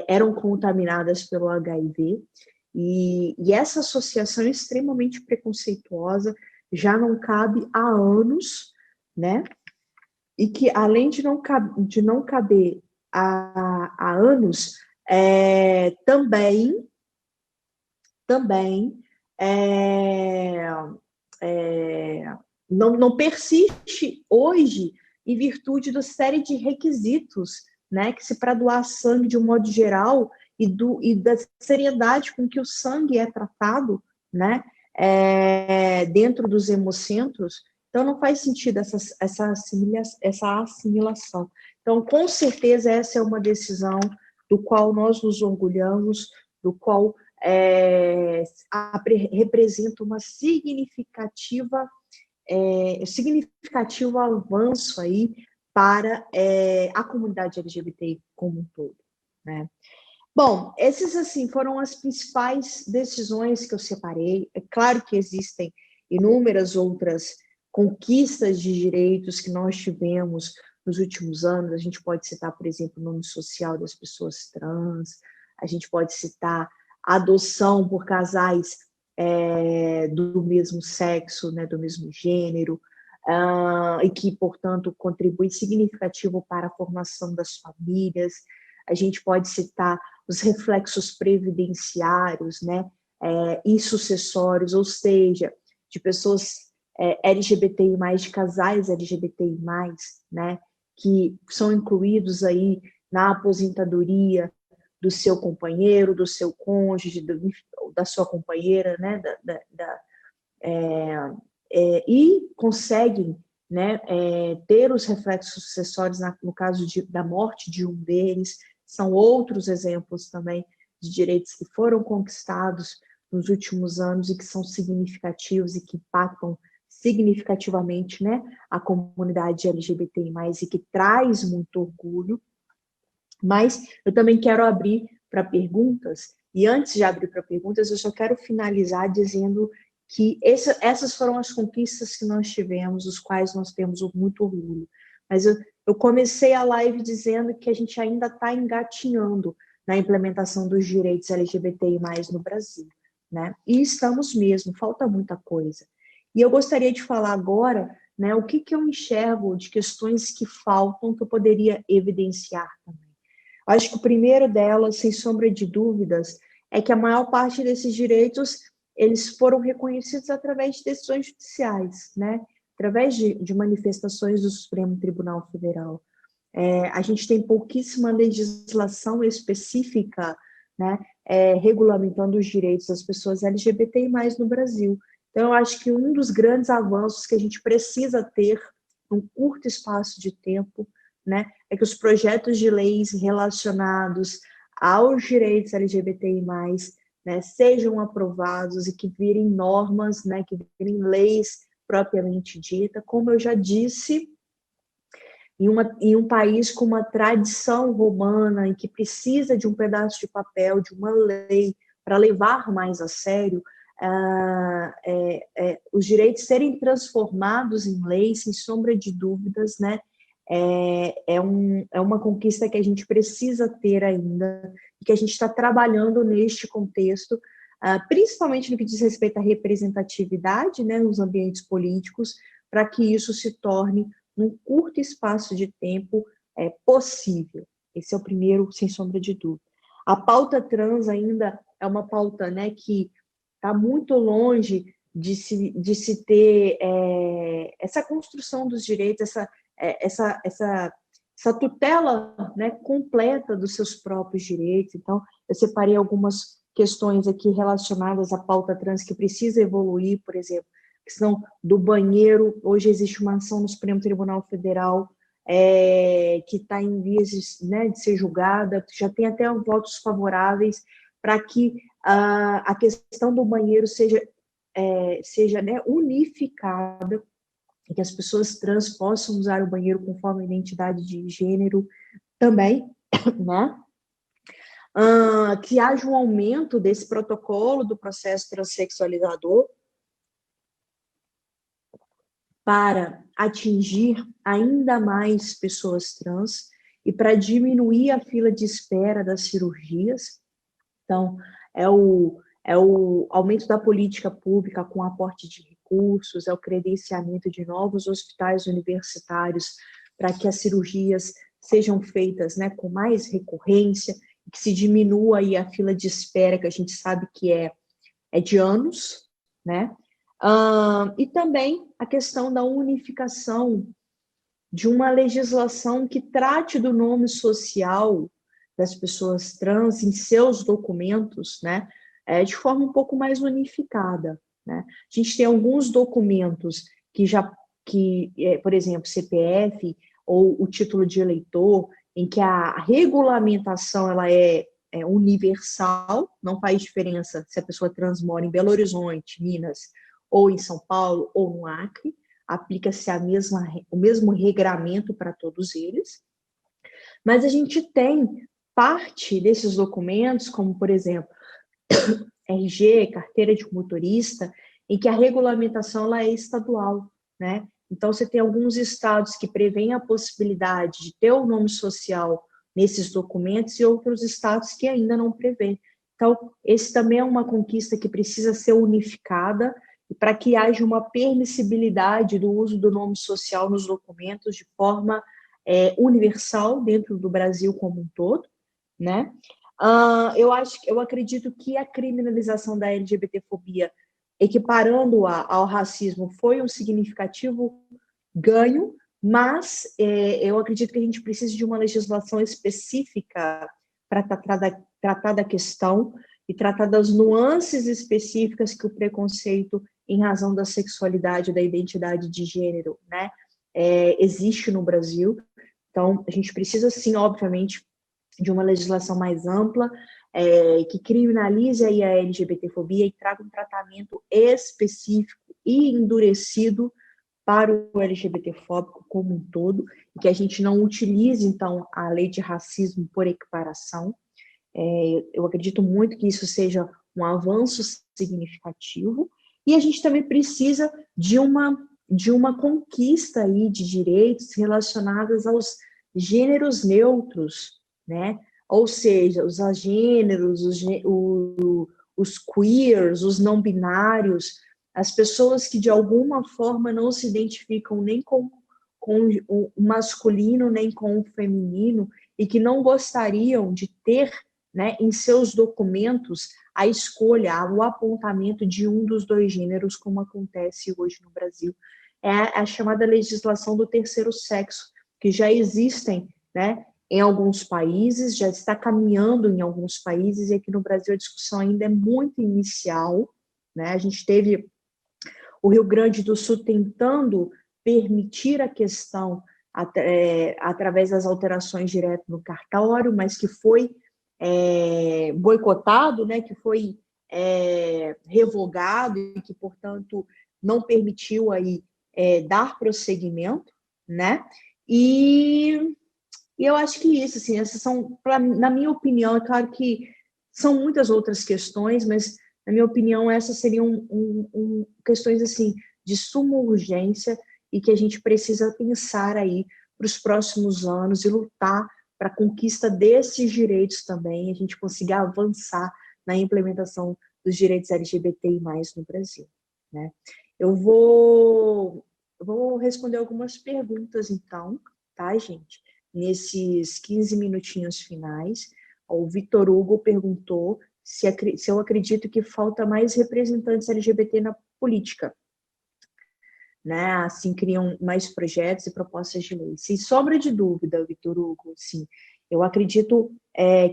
eram contaminadas pelo HIV, e essa associação é extremamente preconceituosa, já não cabe há anos, né, e que, além de não caber há anos, também não persiste hoje em virtude da série de requisitos, né, que se para doar sangue de um modo geral e da seriedade com que o sangue é tratado, né, dentro dos hemocentros, então não faz sentido essa assimilação. Então, com certeza, essa é uma decisão do qual nós nos orgulhamos, do qual representa uma significativo avanço aí para a comunidade LGBT como um todo, né? Bom, essas assim foram as principais decisões que eu separei. É claro que existem inúmeras outras conquistas de direitos que nós tivemos nos últimos anos. A gente pode citar, por exemplo, o nome social das pessoas trans, a gente pode citar a adoção por casais do mesmo sexo, né, do mesmo gênero, e que, portanto, contribui significativo para a formação das famílias. A gente pode citar os reflexos previdenciários, né, e sucessórios, ou seja, de pessoas LGBTI+, de casais LGBTI+, né, que são incluídos aí na aposentadoria do seu companheiro, do seu cônjuge, da sua companheira, né, e conseguem, né, ter os reflexos sucessórios no caso da morte de um deles. São outros exemplos também de direitos que foram conquistados nos últimos anos e que são significativos e que impactam significativamente, né, a comunidade LGBTI+, e que traz muito orgulho. Mas eu também quero abrir para perguntas, e antes de abrir para perguntas, eu só quero finalizar dizendo que essas foram as conquistas que nós tivemos, os quais nós temos muito orgulho. Mas eu comecei a live dizendo que a gente ainda está engatinhando na implementação dos direitos LGBTI+, no Brasil, né? E estamos mesmo, falta muita coisa. E eu gostaria de falar agora, né, o que eu enxergo de questões que faltam, que eu poderia evidenciar também. Acho que o primeiro delas, sem sombra de dúvidas, é que a maior parte desses direitos eles foram reconhecidos através de decisões judiciais, né? Através de manifestações do Supremo Tribunal Federal. A gente tem pouquíssima legislação específica né, regulamentando os direitos das pessoas LGBTI+, no Brasil. Então, eu acho que um dos grandes avanços que a gente precisa ter num curto espaço de tempo, né, é que os projetos de leis relacionados aos direitos LGBTI+, né, sejam aprovados e que virem normas, né, que virem leis propriamente dita. Como eu já disse, em um país com uma tradição romana e que precisa de um pedaço de papel, de uma lei, para levar mais a sério, os direitos serem transformados em lei, sem sombra de dúvidas, né? É uma conquista que a gente precisa ter ainda, e que a gente está trabalhando neste contexto, principalmente no que diz respeito à representatividade, né, nos ambientes políticos, para que isso se torne, num curto espaço de tempo, possível. Esse é o primeiro, sem sombra de dúvida. A pauta trans ainda é uma pauta, né, que está muito longe de se ter essa construção dos direitos, essa tutela, né, completa dos seus próprios direitos. Então, eu separei algumas questões aqui relacionadas à pauta trans que precisa evoluir, por exemplo, a questão do banheiro. Hoje existe uma ação no Supremo Tribunal Federal que está em vias de ser julgada, já tem até votos favoráveis para que a questão do banheiro seja né, unificada, e que as pessoas trans possam usar o banheiro conforme a identidade de gênero também, né? Que haja um aumento desse protocolo do processo transexualizador para atingir ainda mais pessoas trans e para diminuir a fila de espera das cirurgias. Então, é o aumento da política pública com aporte de recursos, é o credenciamento de novos hospitais universitários para que as cirurgias sejam feitas, né, com mais recorrência, que se diminua aí a fila de espera, que a gente sabe que é de anos, né? E também a questão da unificação de uma legislação que trate do nome social das pessoas trans em seus documentos, né, de forma um pouco mais unificada, né? A gente tem alguns documentos por exemplo, CPF ou o título de eleitor, em que a regulamentação ela é universal, não faz diferença se a pessoa trans mora em Belo Horizonte, Minas, ou em São Paulo, ou no Acre, aplica-se o mesmo regramento para todos eles. Mas a gente tem parte desses documentos, como, por exemplo, RG, carteira de motorista, em que a regulamentação ela é estadual, né? Então, você tem alguns estados que prevêem a possibilidade de ter o nome social nesses documentos e outros estados que ainda não prevêem. Então, esse também é uma conquista que precisa ser unificada e para que haja uma permissibilidade do uso do nome social nos documentos de forma universal dentro do Brasil como um todo, né? Eu acredito que a criminalização da LGBTfobia, equiparando-a ao racismo, foi um significativo ganho, mas eu acredito que a gente precisa de uma legislação específica para tratar da questão e tratar das nuances específicas que o preconceito em razão da sexualidade, da identidade de gênero, né, existe no Brasil. Então, a gente precisa, sim, obviamente, de uma legislação mais ampla, que criminalize aí a LGBTfobia e traga um tratamento específico e endurecido para o LGBTfóbico como um todo, e que a gente não utilize, então, a lei de racismo por equiparação. Eu acredito muito que isso seja um avanço significativo, e a gente também precisa de uma conquista aí de direitos relacionados aos gêneros neutros, né? Ou seja, os agêneros, os queers, os não binários, as pessoas que de alguma forma não se identificam nem com o masculino, nem com o feminino, e que não gostariam de ter, né, em seus documentos a escolha, o apontamento de um dos dois gêneros, como acontece hoje no Brasil. É a chamada legislação do terceiro sexo, que já existem, né, em alguns países, já está caminhando em alguns países, e aqui no Brasil a discussão ainda é muito inicial, né? A gente teve o Rio Grande do Sul tentando permitir a questão através das alterações direto no cartório, mas que foi boicotado, né? Que foi revogado e que, portanto, não permitiu aí dar prosseguimento, né? E eu acho que isso, assim, essas são, na minha opinião, é claro que são muitas outras questões, mas, na minha opinião, essas seriam questões, assim, de suma urgência e que a gente precisa pensar aí para os próximos anos e lutar para a conquista desses direitos também, a gente conseguir avançar na implementação dos direitos LGBTI+, no Brasil, né? Eu vou responder algumas perguntas, então, tá, gente? Nesses 15 minutinhos finais, o Vitor Hugo perguntou se eu acredito que falta mais representantes LGBT na política, né? Assim, criam mais projetos e propostas de lei. Sem sombra de dúvida, Vitor Hugo, sim. Eu acredito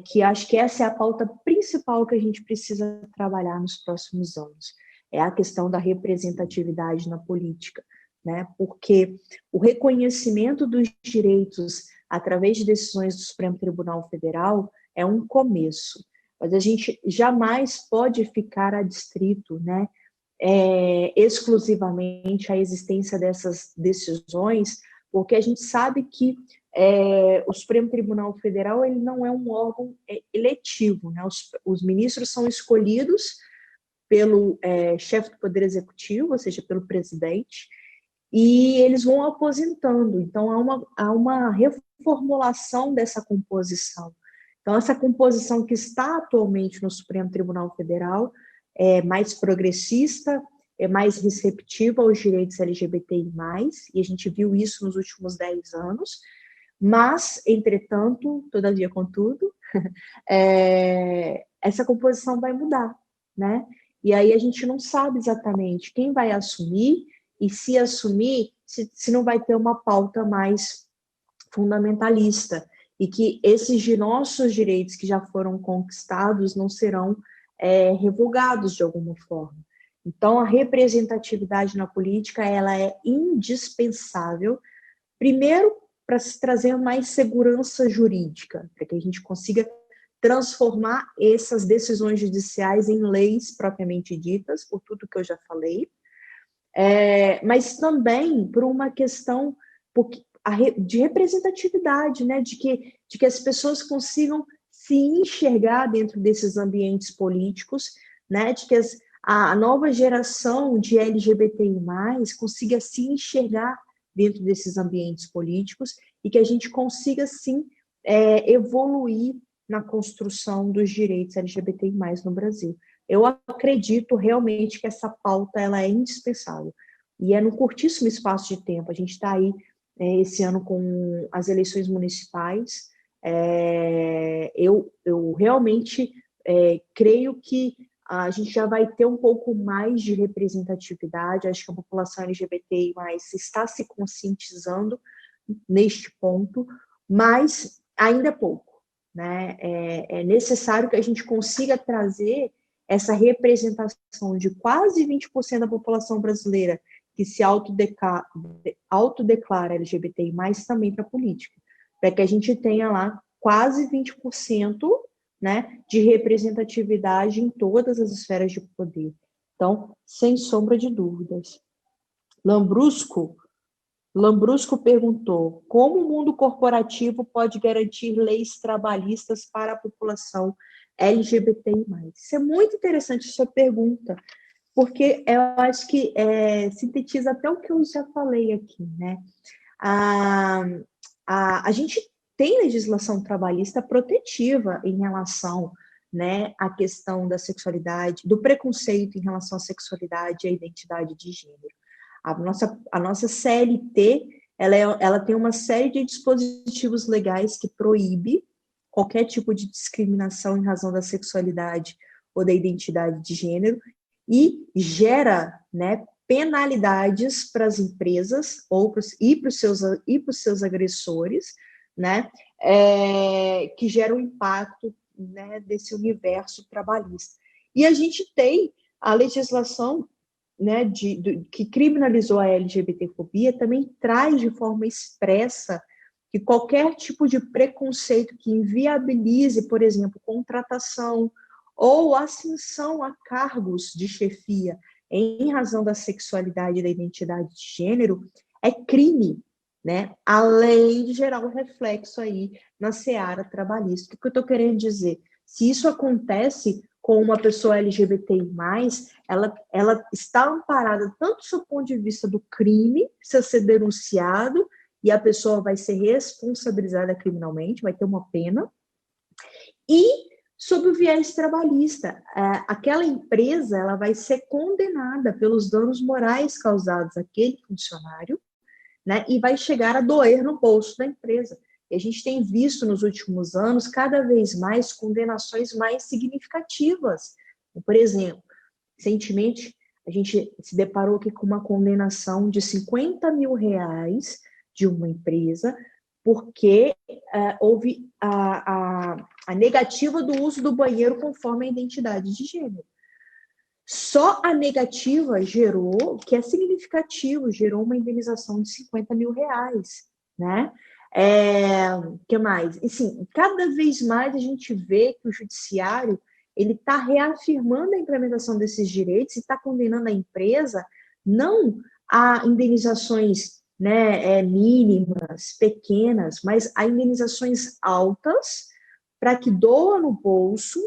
que acho que essa é a pauta principal que a gente precisa trabalhar nos próximos anos. É a questão da representatividade na política, né? Porque o reconhecimento dos direitos através de decisões do Supremo Tribunal Federal é um começo, mas a gente jamais pode ficar adstrito, né, exclusivamente a existência dessas decisões, porque a gente sabe que o Supremo Tribunal Federal ele não é um órgão eletivo, né? Os ministros são escolhidos pelo chefe do Poder Executivo, ou seja, pelo presidente, e eles vão aposentando. Então, há uma reformulação dessa composição. Então, essa composição que está atualmente no Supremo Tribunal Federal é mais progressista, é mais receptiva aos direitos LGBTI+, e a gente viu isso nos últimos 10 anos, mas, entretanto, todavia, contudo, essa composição vai mudar, né? E aí a gente não sabe exatamente quem vai assumir, e se assumir, se não vai ter uma pauta mais fundamentalista, e que esses de nossos direitos que já foram conquistados não serão revogados de alguma forma. Então, a representatividade na política ela é indispensável, primeiro, para se trazer mais segurança jurídica, para que a gente consiga transformar essas decisões judiciais em leis propriamente ditas, por tudo que eu já falei, mas também por uma questão de representatividade, né? De que as pessoas consigam se enxergar dentro desses ambientes políticos, né? De que a nova geração de LGBTI+, consiga se enxergar dentro desses ambientes políticos e que a gente consiga, sim, evoluir na construção dos direitos LGBTI+, no Brasil. Eu acredito realmente que essa pauta ela é indispensável. E é num curtíssimo espaço de tempo. A gente está aí esse ano com as eleições municipais. Eu realmente creio que a gente já vai ter um pouco mais de representatividade. Acho que a população LGBTI+ está se conscientizando neste ponto, mas ainda é pouco, né? É necessário que a gente consiga trazer essa representação de quase 20% da população brasileira que se autodeclara LGBTI+, também para a política, para que a gente tenha lá quase 20%, né, de representatividade em todas as esferas de poder. Então, sem sombra de dúvidas. Lambrusco perguntou: como o mundo corporativo pode garantir leis trabalhistas para a população LGBTI+. Isso é muito interessante, essa pergunta, porque eu acho que sintetiza até o que eu já falei aqui, né? A gente tem legislação trabalhista protetiva em relação, né, à questão da sexualidade, do preconceito em relação à sexualidade e à identidade de gênero. A nossa CLT, ela tem uma série de dispositivos legais que proíbe qualquer tipo de discriminação em razão da sexualidade ou da identidade de gênero e gera, né, penalidades para as empresas e para os seus agressores, né, que gera um impacto, né, desse universo trabalhista. E a gente tem a legislação, né, que criminalizou a LGBTfobia, também traz de forma expressa que qualquer tipo de preconceito que inviabilize, por exemplo, contratação ou ascensão a cargos de chefia em razão da sexualidade e da identidade de gênero é crime, né? Além de gerar um reflexo aí na seara trabalhista. O que eu estou querendo dizer? Se isso acontece com uma pessoa LGBTI+, ela está amparada tanto do seu ponto de vista do crime, precisa ser denunciado, e a pessoa vai ser responsabilizada criminalmente, vai ter uma pena, e sob o viés trabalhista, aquela empresa ela vai ser condenada pelos danos morais causados àquele funcionário, né, e vai chegar a doer no bolso da empresa. E a gente tem visto nos últimos anos cada vez mais condenações mais significativas. Por exemplo, recentemente a gente se deparou aqui com uma condenação de R$50 mil de uma empresa porque houve a negativa do uso do banheiro conforme a identidade de gênero. Só a negativa gerou, que é significativo, gerou uma indenização de R$50 mil, né? Que mais? E sim, cada vez mais a gente vê que o judiciário ele está reafirmando a implementação desses direitos e está condenando a empresa não a indenizações, né, mínimas, pequenas, mas a indenizações altas para que doa no bolso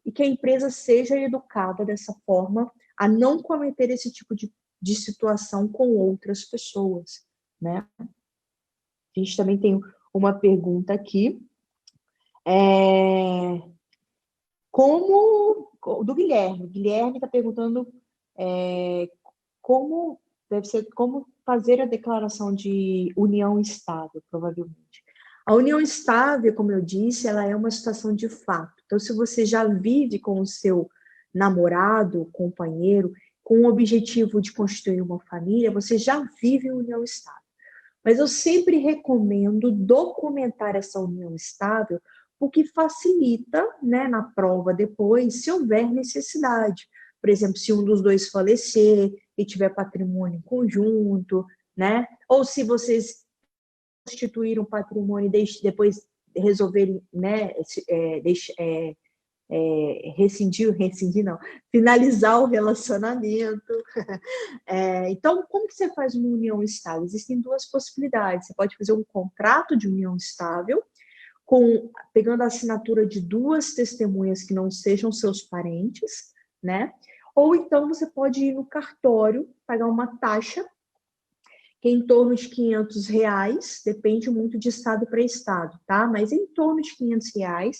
e que a empresa seja educada dessa forma a não cometer esse tipo de situação com outras pessoas, né? A gente também tem uma pergunta aqui, do Guilherme. Guilherme está perguntando como fazer a declaração de união estável, provavelmente. A união estável, como eu disse, ela é uma situação de fato. Então, se você já vive com o seu namorado, companheiro, com o objetivo de constituir uma família, você já vive união estável. Mas eu sempre recomendo documentar essa união estável, porque facilita, né, na prova depois, se houver necessidade. Por exemplo, se um dos dois falecer e tiver patrimônio em conjunto, né? Ou se vocês constituir um patrimônio e depois resolverem, né, rescindir não, finalizar o relacionamento. Então, como que você faz uma união estável? Existem duas possibilidades. Você pode fazer um contrato de união estável, pegando a assinatura de duas testemunhas que não sejam seus parentes, né? Ou então você pode ir no cartório, pagar uma taxa, que é em torno de R$500, depende muito de estado para estado, tá? Mas em torno de R$500,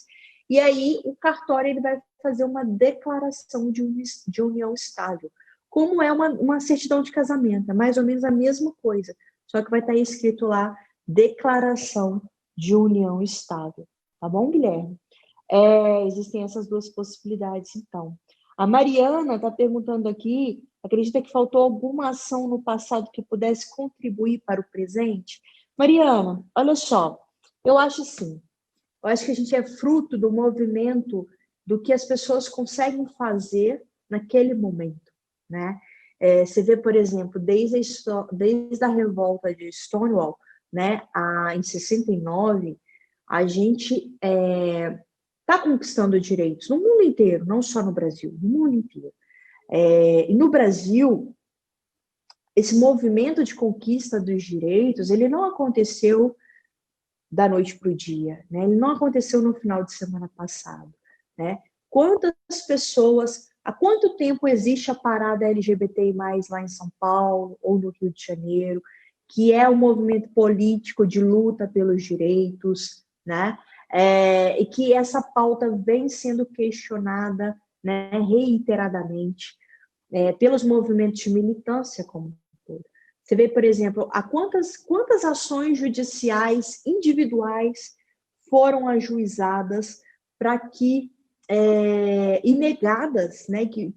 e aí o cartório ele vai fazer uma declaração de união estável, como é uma certidão de casamento, é mais ou menos a mesma coisa, só que vai estar escrito lá, declaração de união estável, tá bom, Guilherme? Existem essas duas possibilidades, então. A Mariana está perguntando aqui, acredita que faltou alguma ação no passado que pudesse contribuir para o presente? Mariana, olha só, eu acho assim, eu acho que a gente é fruto do movimento do que as pessoas conseguem fazer naquele momento, né? Você vê, por exemplo, desde a revolta de Stonewall, né, em 69, a gente está conquistando direitos no mundo inteiro, não só no Brasil, no mundo inteiro. E no Brasil, esse movimento de conquista dos direitos, ele não aconteceu da noite para o dia, né? Ele não aconteceu no final de semana passado, né? Quantas pessoas, há quanto tempo existe a parada LGBTI+, lá em São Paulo ou no Rio de Janeiro, que é um movimento político de luta pelos direitos, né? E que essa pauta vem sendo questionada, né, reiteradamente pelos movimentos de militância como todo. Você vê, por exemplo, quantas ações judiciais individuais foram ajuizadas para que e negadas, né, que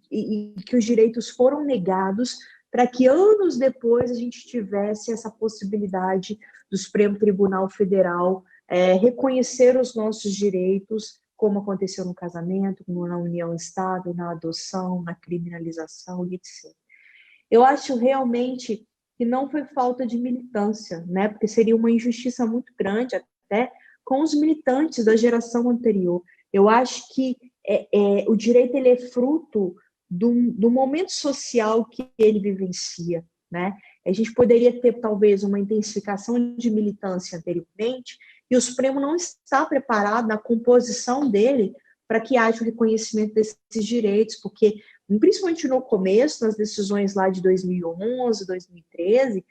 os direitos foram negados para que anos depois a gente tivesse essa possibilidade do Supremo Tribunal Federal reconhecer os nossos direitos, como aconteceu no casamento, como na união estável, na adoção, na criminalização, etc. Eu acho realmente que não foi falta de militância, né? Porque seria uma injustiça muito grande até com os militantes da geração anterior. Eu acho que o direito ele é fruto do momento social que ele vivencia, né? A gente poderia ter talvez uma intensificação de militância anteriormente e o Supremo não está preparado na composição dele para que haja o reconhecimento desses direitos, porque principalmente no começo, nas decisões lá de 2011, 2013,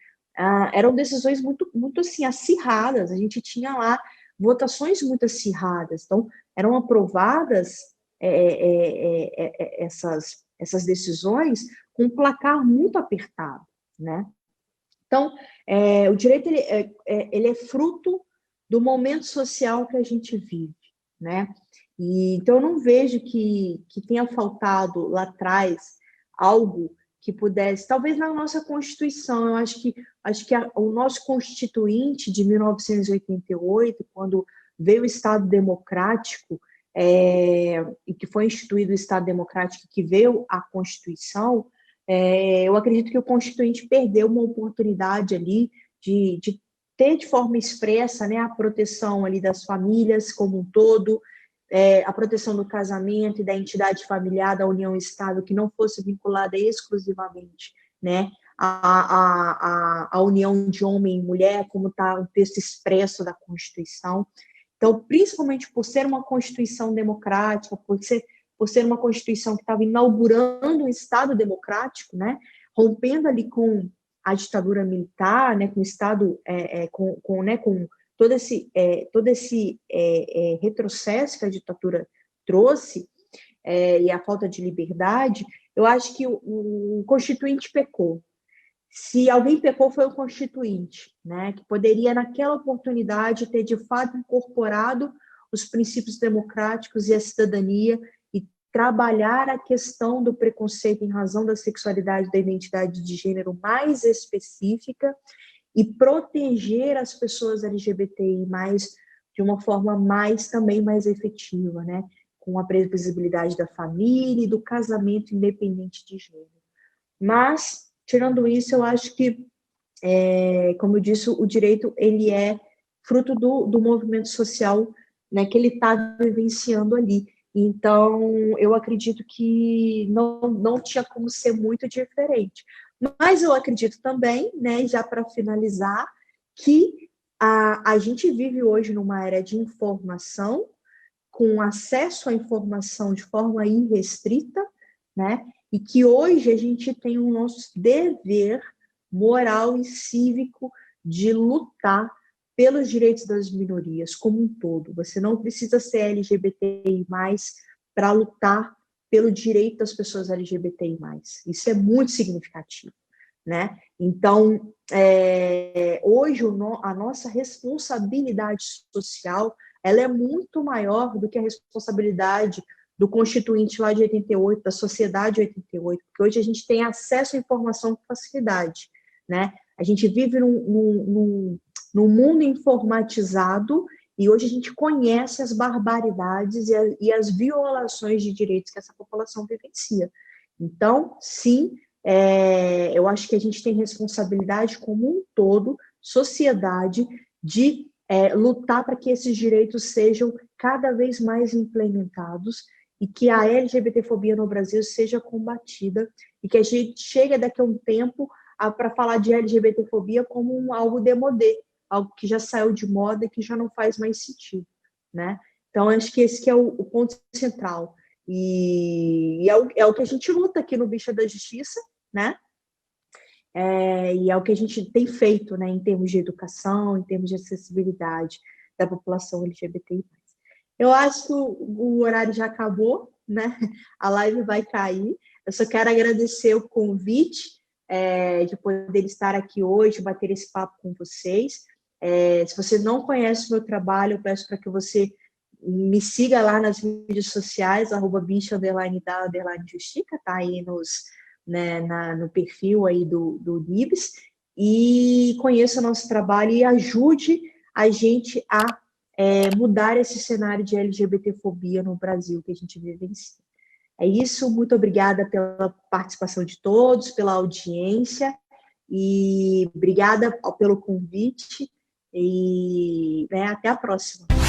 eram decisões muito, muito assim, acirradas. A gente tinha lá votações muito acirradas. Então, eram aprovadas essas decisões com um placar muito apertado, né? Então, o direito ele é fruto do momento social que a gente vive, né? Então, eu não vejo que tenha faltado lá atrás algo que pudesse, talvez na nossa Constituição, eu acho que o nosso Constituinte de 1988, quando veio o Estado Democrático, e que foi instituído o Estado Democrático, que veio a Constituição, eu acredito que o Constituinte perdeu uma oportunidade ali de ter de forma expressa, né, a proteção ali das famílias como um todo, a proteção do casamento e da entidade familiar, da união estável, que não fosse vinculada exclusivamente, né, a união de homem e mulher, como está o texto expresso da Constituição. Então, principalmente por ser uma Constituição democrática, por ser uma Constituição que estava inaugurando um Estado democrático, né, rompendo ali com a ditadura militar, né, com o Estado, com todo esse retrocesso que a ditadura trouxe, e a falta de liberdade, eu acho que o Constituinte pecou. Se alguém pecou, foi o Constituinte, né, que poderia, naquela oportunidade, ter de fato incorporado os princípios democráticos e a cidadania e trabalhar a questão do preconceito em razão da sexualidade, da identidade de gênero mais específica e proteger as pessoas LGBTI de uma forma também mais efetiva, né, com a previsibilidade da família e do casamento independente de gênero. Mas, tirando isso, eu acho que, como eu disse, o direito ele é fruto do movimento social, né, que ele está vivenciando ali. Então, eu acredito que não tinha como ser muito diferente. Mas eu acredito também, né, já para finalizar, que a gente vive hoje numa era de informação, com acesso à informação de forma irrestrita, né? E que hoje a gente tem o nosso dever moral e cívico de lutar pelos direitos das minorias como um todo. Você não precisa ser LGBTI+, para lutar pelo direito das pessoas LGBTI+. Isso é muito significativo, né? Então, hoje a nossa responsabilidade social ela é muito maior do que a responsabilidade do Constituinte lá de 88, da sociedade de 88, porque hoje a gente tem acesso à informação com facilidade, né? A gente vive num mundo informatizado e hoje a gente conhece as barbaridades e as violações de direitos que essa população vivencia. Então, sim, eu acho que a gente tem responsabilidade como um todo, sociedade, de lutar para que esses direitos sejam cada vez mais implementados e que a LGBTfobia no Brasil seja combatida e que a gente chegue daqui a um tempo para falar de LGBTfobia como algo démodé, algo que já saiu de moda e que já não faz mais sentido, né? Então, acho que esse que é o ponto central. E é o que a gente luta aqui no Bicha da Justiça, né? E é o que a gente tem feito, né, em termos de educação, em termos de acessibilidade da população LGBTI+. Eu acho que o horário já acabou, né? A live vai cair. Eu só quero agradecer o convite de poder estar aqui hoje, bater esse papo com vocês. Se você não conhece o meu trabalho, eu peço para que você me siga lá nas mídias sociais, @bicha_da_justica, tá aí né, no perfil aí do Libs, e conheça o nosso trabalho e ajude a gente a mudar esse cenário de LGBTfobia no Brasil que a gente vivencia. É isso, muito obrigada pela participação de todos, pela audiência, e obrigada pelo convite, e até a próxima.